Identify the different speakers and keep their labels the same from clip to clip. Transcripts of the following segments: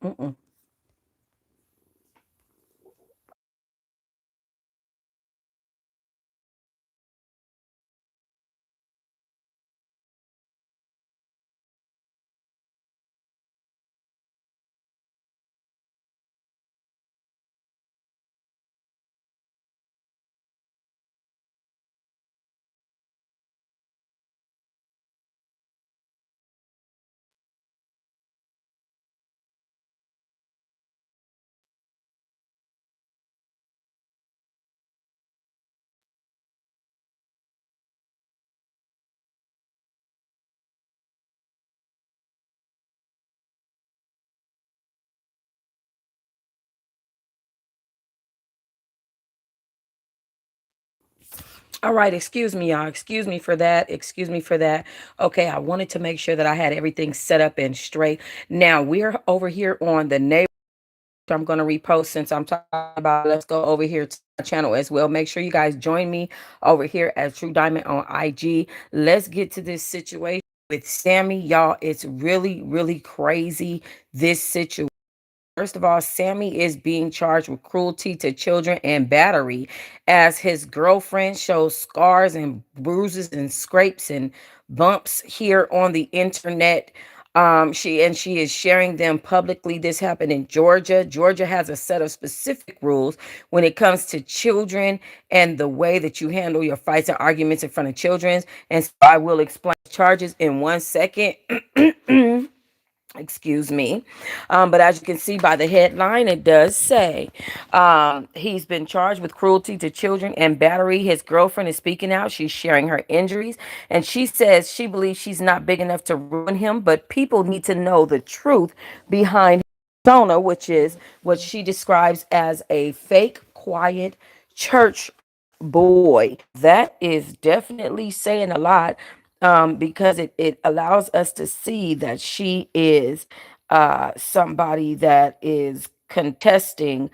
Speaker 1: Mm-mm. All right, excuse me, y'all. Excuse me for that. Excuse me for that. Okay, I wanted to make sure that I had everything set up and straight. Now we're over here on the neighbor. I'm going to repost since I'm talking about. Let's go over here to my channel as well. Make sure you guys join me over here at Truh Diamond on IG. Let's get to this situation with Sammie, y'all. It's really, really crazy. This situation. First of all, Sammie is being charged with cruelty to children and battery as his girlfriend shows scars and bruises and scrapes and bumps here on the internet. She is sharing them publicly. This happened in Georgia. Georgia has a set of specific rules when it comes to children and the way that you handle your fights and arguments in front of children. And so I will explain charges in 1 second. Excuse me. But as you can see by the headline, it does say he's been charged with cruelty to children and battery. His girlfriend is speaking out. She's sharing her injuries, and she says she believes she's not big enough to ruin him, but people need to know the truth behind persona, which is what she describes as a fake, quiet church boy. That is definitely saying a lot, because it allows us to see that she is somebody that is contesting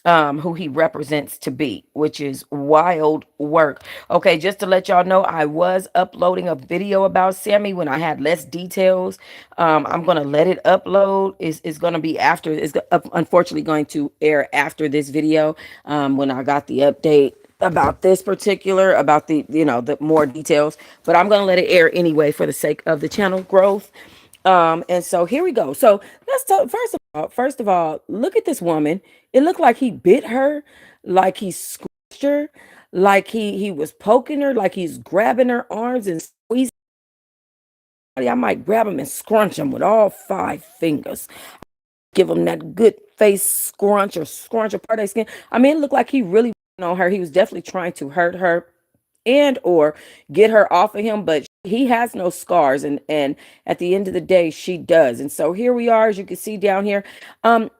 Speaker 1: who he represents to be, which is wild work. Okay, just to let y'all know, I was uploading a video about Sammie when I had less details. I'm gonna let it upload. It's gonna be after. Unfortunately going to air after this video. When I got the update about this particular, about the more details, but I'm gonna let it air anyway for the sake of the channel growth. And so here we go. So let's talk first of all, look at this woman. It looked like he bit her, like he squished her, like he was poking her, like he's grabbing her arms and squeezing. I might grab him and scrunch him with all 5 fingers. Give him that good face scrunch a part of their skin. I mean, it looked like he really on her. He was definitely trying to hurt her and or get her off of him, but he has no scars, and at the end of the day she does. And so here we are, as you can see down here.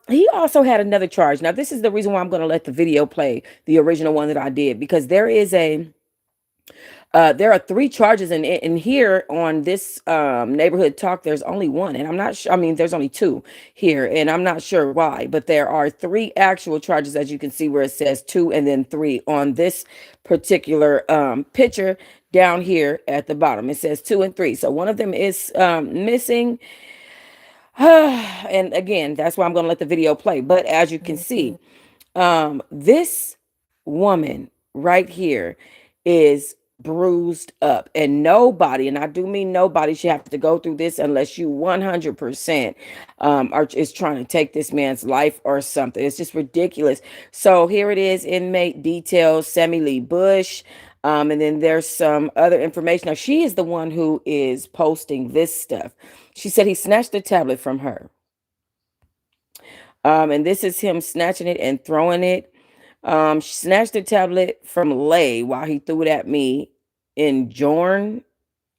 Speaker 1: He also had another charge. Now this is the reason why I'm going to let the video play, the original one that I did, because there are 3 charges in here on this neighborhood talk. There's only one, and I'm not sure. I mean, there's only 2 here, and I'm not sure why, but there are 3 actual charges, as you can see where it says 2 and then 3 on this particular picture down here at the bottom. It says 2 and 3. So one of them is missing. And again, that's why I'm going to let the video play. But as you can see, this woman right here is bruised up, and nobody, and I do mean nobody, should have to go through this unless you 100% is trying to take this man's life or something. It's just ridiculous. So here it is, inmate details, Sammie Lee Bush. And then there's some other information. Now, she is the one who is posting this stuff. She said he snatched the tablet from her. And this is him snatching it and throwing it. Snatched the tablet from Lay while he threw it at me in Jorn.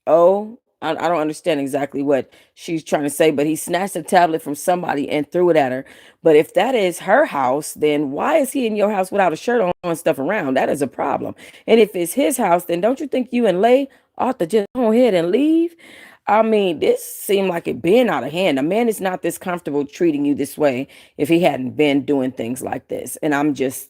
Speaker 1: I don't understand exactly what she's trying to say, but he snatched a tablet from somebody and threw it at her. But if that is her house, then why is he in your house without a shirt on and stuff around? That is a problem. And if it's his house, then don't you think you and Lay ought to just go ahead and leave? I mean, this seemed like it being out of hand. A man is not this comfortable treating you this way if he hadn't been doing things like this. And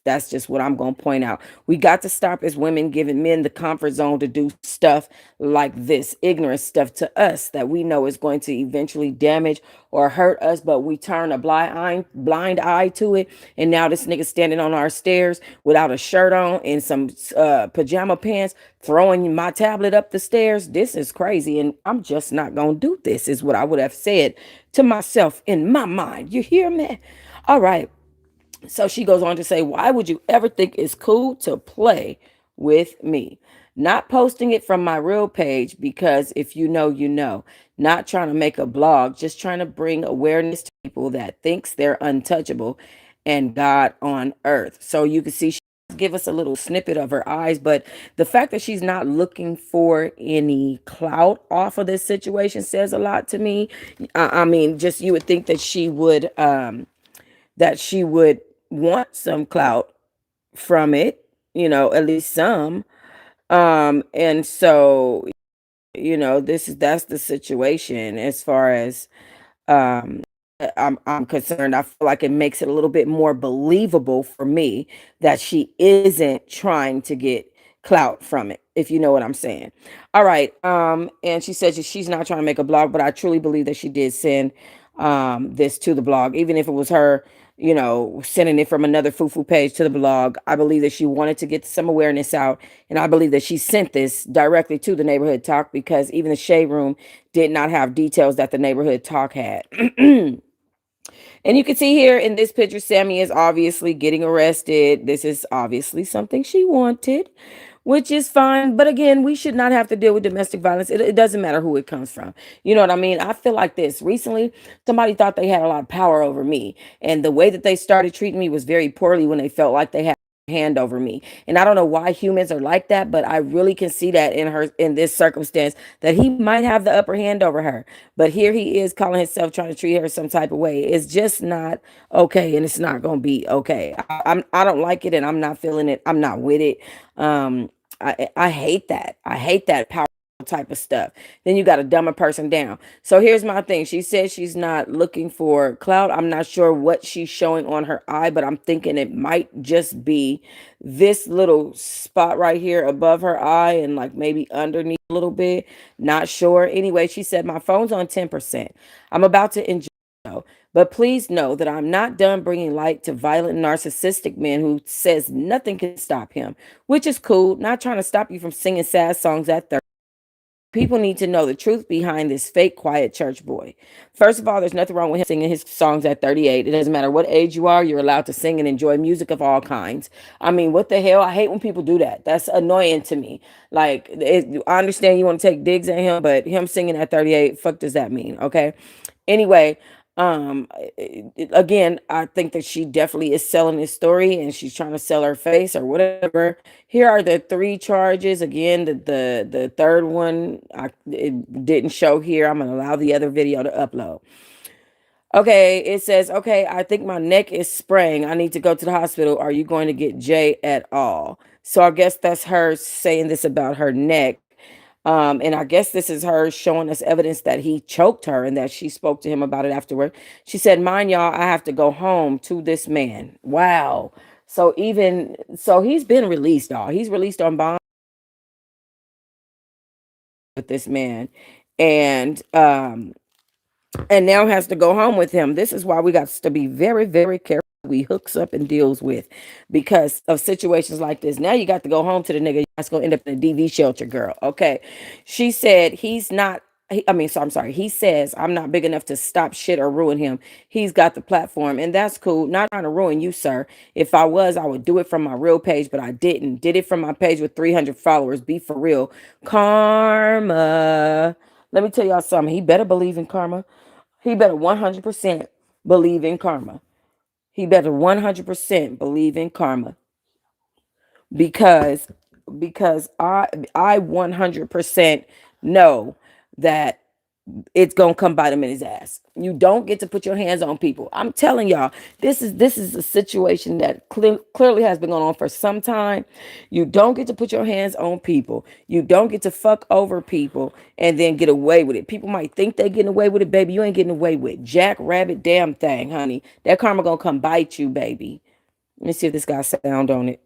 Speaker 1: that's just what I'm going to point out. We got to stop as women giving men the comfort zone to do stuff like this, ignorant stuff to us that we know is going to eventually damage or hurt us, but we turn a blind eye to it. And now this nigga standing on our stairs without a shirt on and some pajama pants, throwing my tablet up the stairs. This is crazy, and I'm just not gonna do this, is what I would have said to myself in my mind. You hear me? All right. So she goes on to say, why would you ever think it's cool to play with me? Not posting it from my real page because if you know, you know. Not trying to make a blog, just trying to bring awareness to people that thinks they're untouchable and God on earth. So you can see she give us a little snippet of her eyes, but the fact that she's not looking for any clout off of this situation says a lot to me. I mean, just you would think that she would want some clout from it, at least some. And so, that's the situation as far as um I'm concerned. I feel like it makes it a little bit more believable for me that she isn't trying to get clout from it, if you know what I'm saying. All right. And she said she's not trying to make a blog, but I truly believe that she did send this to the blog, even if it was her, sending it from another foo page to the blog. I believe that she wanted to get some awareness out, and I believe that she sent this directly to the neighborhood talk because even the shade room did not have details that the neighborhood talk had. And you can see here in this picture, Sammie is obviously getting arrested. This is obviously something she wanted, which is fine. But again, we should not have to deal with domestic violence. It doesn't matter who it comes from. You know what I mean? I feel like this. Recently, somebody thought they had a lot of power over me. And the way that they started treating me was very poorly when they felt like they had hand over me. And I don't know why humans are like that, but I really can see that in this circumstance that he might have the upper hand over her. But here he is calling himself trying to treat her some type of way. It's just not okay, and it's not gonna be okay. I don't like it, and I'm not feeling it. I'm not with it. I hate that. I hate that power type of stuff. Then you got to dumb a person down. So here's my thing. She says she's not looking for clout. I'm not sure what she's showing on her eye, but I'm thinking it might just be this little spot right here above her eye and like maybe underneath a little bit. Not sure. Anyway, she said my phone's on 10%. I'm about to enjoy. But please know that I'm not done bringing light to violent, narcissistic men who says nothing can stop him, which is cool. Not trying to stop you from singing sad songs at 30. People need to know the truth behind this fake quiet church boy. First of all, there's nothing wrong with him singing his songs at 38. It doesn't matter what age you are, you're allowed to sing and enjoy music of all kinds. I mean, what the hell? I hate when people do that. That's annoying to me. Like, I understand you want to take digs at him, but him singing at 38, fuck does that mean? Okay. Anyway, again, I think that she definitely is selling this story and she's trying to sell her face or whatever. Here are the three charges. Again, the third one, it didn't show here. I'm going to allow the other video to upload. Okay, it says, okay, I think my neck is spraying. I need to go to the hospital. Are you going to get Jay at all? So I guess that's her saying this about her neck. And I guess this is her showing us evidence that he choked her and that she spoke to him about it afterward. She said, mind y'all, I have to go home to this man. Wow. So he's been released, y'all. He's released on bond with this man. And now has to go home with him. This is why we got to be very, very careful we hooks up and deals with because of situations like this. Now you got to go home to the nigga that's gonna end up in a DV shelter, girl. Okay. She said he's not I'm sorry. He says I'm not big enough to stop shit or ruin him. He's got the platform, and that's cool. Not trying to ruin you, sir. If I was, I would do it from my real page, but I didn't. Did it from my page with 300 followers. Be for real. Karma. Let me tell y'all something. He better believe in karma. He better 100% believe in karma. He better 100% believe in karma because I 100% know that it's gonna come bite him in his ass. You don't get to put your hands on people. I'm telling y'all, this is a situation that clearly has been going on for some time. You don't get to put your hands on people. You don't get to fuck over people and then get away with it. People might think they're getting away with it, baby. You ain't getting away with jack rabbit damn thing, honey. That karma gonna come bite you, baby. Let me see if this got sound on it.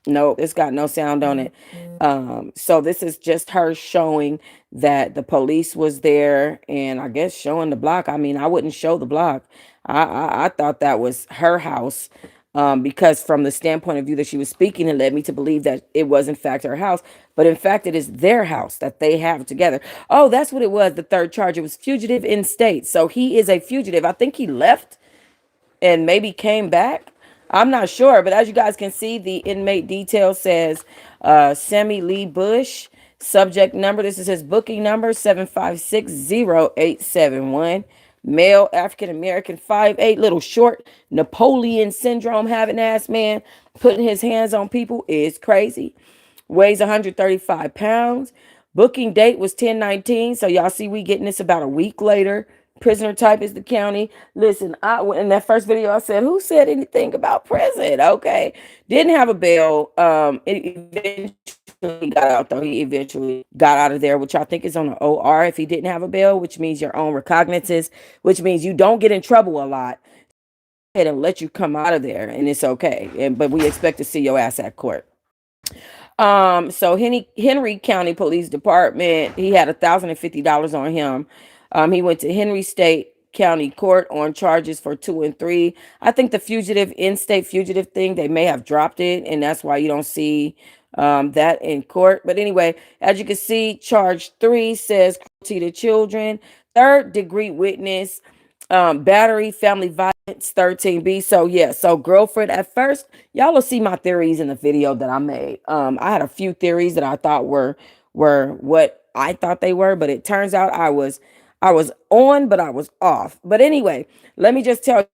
Speaker 1: Nope, it's got no sound on it. So this is just her showing that the police was there, and I guess showing the block. I mean, I wouldn't show the block. I thought that was her house, because from the standpoint of view that she was speaking, it led me to believe that it was in fact her house, but in fact it is their house that they have together. Oh, that's what it was. The third charge. It was fugitive in state. So he is a fugitive. I think he left and maybe came back. I'm not sure, but as you guys can see, the inmate detail says Sammie Lee Bush. Subject number, this is his booking number, 7560871. Male, African American, 5'8", little short, Napoleon syndrome having ass man. Putting his hands on people is crazy. Weighs 135 pounds. Booking date was 10/19. So y'all see we getting this about a week later. Prisoner type is the county. Listen, in that first video I said, who said anything about prison? Okay. Didn't have a bail. It eventually got out though. He eventually got out of there, which I think is on the OR if he didn't have a bail, which means your own recognizance, which means you don't get in trouble a lot. And let you come out of there and it's okay. But we expect to see your ass at court. So Henry County Police Department, he had $1,050 on him. He went to Henry State County Court on charges for 2 and 3. I think the fugitive, in-state fugitive thing, they may have dropped it, and that's why you don't see that in court. But anyway, as you can see, charge 3 says cruelty to children, third degree witness, battery, family violence, 13B. So yeah, so girlfriend. At first, y'all will see my theories in the video that I made. I had a few theories that I thought were what I thought they were, but it turns out I was on, but I was off. But anyway, let me just tell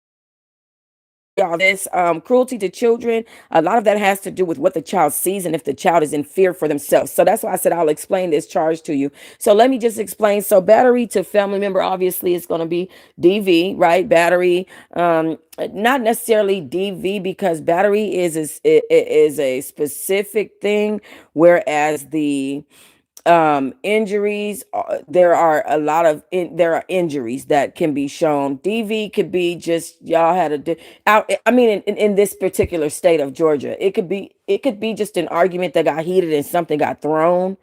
Speaker 1: y'all this, cruelty to children, a lot of that has to do with what the child sees and if the child is in fear for themselves. So that's why I said I'll explain this charge to you. So let me just explain. So battery to family member, obviously it's going to be DV, right? Battery, not necessarily DV, because battery is a specific thing, whereas the injuries, there are a lot of there are injuries that can be shown. DV could be just y'all had out. I mean, in this particular state of Georgia, it could be just an argument that got heated and something got thrown.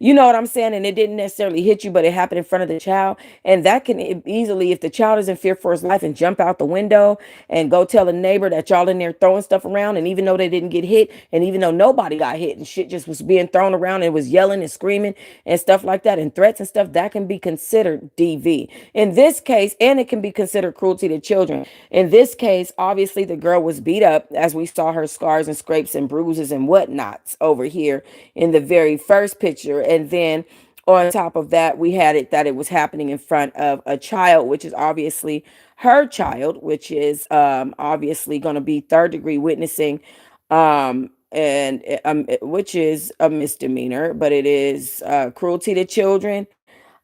Speaker 1: You know what I'm saying? And it didn't necessarily hit you, but it happened in front of the child. And that can easily, if the child is in fear for his life and jump out the window and go tell a neighbor that y'all in there throwing stuff around. And even though they didn't get hit, and even though nobody got hit and shit just was being thrown around and was yelling and screaming and stuff like that and threats and stuff, that can be considered DV. In this case, and it can be considered cruelty to children. In this case, obviously the girl was beat up, as we saw her scars and scrapes and bruises and whatnots over here in the very first picture. And then on top of that, we had it that it was happening in front of a child, which is obviously her child, which is obviously going to be third degree witnessing, and which is a misdemeanor, but it is cruelty to children.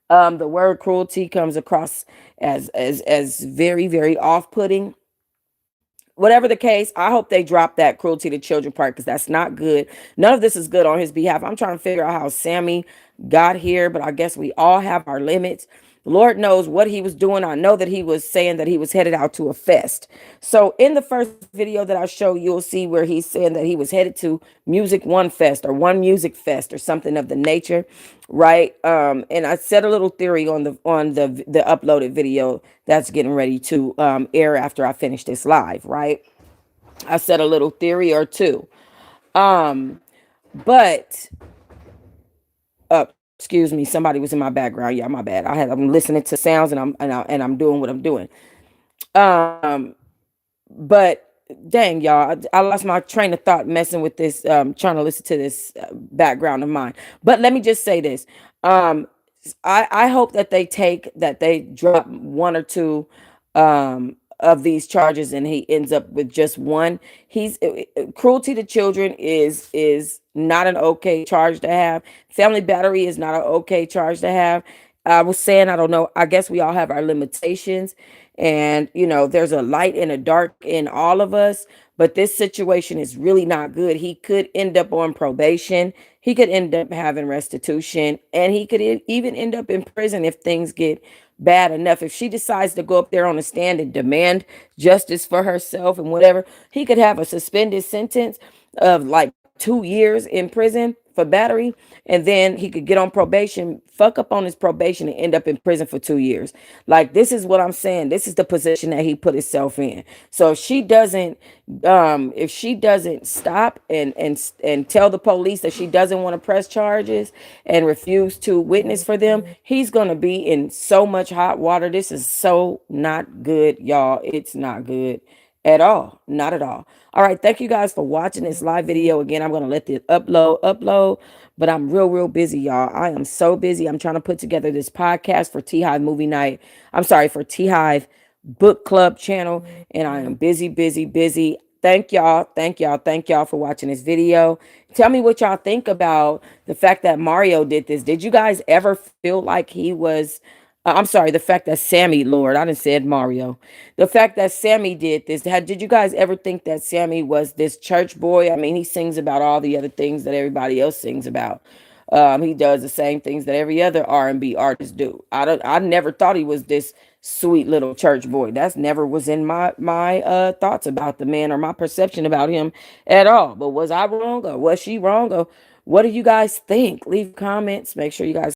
Speaker 1: The word cruelty comes across as very, very off-putting. Whatever the case, I hope they drop that cruelty to children part, because that's not good. None of this is good on his behalf. I'm trying to figure out how Sammie got here, but I guess we all have our limits. Lord knows what he was doing. I know that he was saying that he was headed out to a fest. So in the first video that I show, you'll see where he's saying that he was headed to Music One Fest or One Music Fest or something of the nature, right? And I said a little theory on the uploaded video that's getting ready to air after I finish this live, right? I said a little theory or two. But excuse me, somebody was in my background. Yeah, my bad. I'm listening to sounds and I'm doing what I'm doing. But dang, y'all, I lost my train of thought messing with this, trying to listen to this background of mine. But let me just say this. I hope that they drop one or two of these charges and he ends up with just one. Cruelty to children is not an okay charge to have. Family battery is not an okay charge to have. I was saying, I don't know, I guess we all have our limitations, and there's a light and a dark in all of us, but this situation is really not good. He could end up on probation, he could end up having restitution, and he could even end up in prison if things get bad enough. If she decides to go up there on a stand and demand justice for herself and whatever, he could have a suspended sentence of like 2 years in prison for battery, and then he could get on probation, fuck up on his probation, and end up in prison for 2 years. Like, this is what I'm saying. This is the position that he put himself in. So if she doesn't stop and tell the police that she doesn't want to press charges and refuse to witness for them, he's gonna be in so much hot water. This is so not good, y'all. It's not good at all. Not at all. All right. Thank you guys for watching this live video. Again, I'm going to let this upload, but I'm real busy, y'all. I am so busy. I'm trying to put together this podcast for Teahive movie night. I'm sorry, for Teahive book club channel. And I am busy. Thank y'all. Thank y'all for watching this video. Tell me what y'all think about the fact that Mario did this. Did you guys ever feel like he was I'm sorry, the fact that Sammie, Lord, I done said Mario. The fact that Sammie did this. Did you guys ever think that Sammie was this church boy? I mean, he sings about all the other things that everybody else sings about. He does the same things that every other R&B artist do. I never thought he was this sweet little church boy. That's never was in my thoughts about the man or my perception about him at all. But was I wrong, or was she wrong, or what do you guys think? Leave comments. Make sure you guys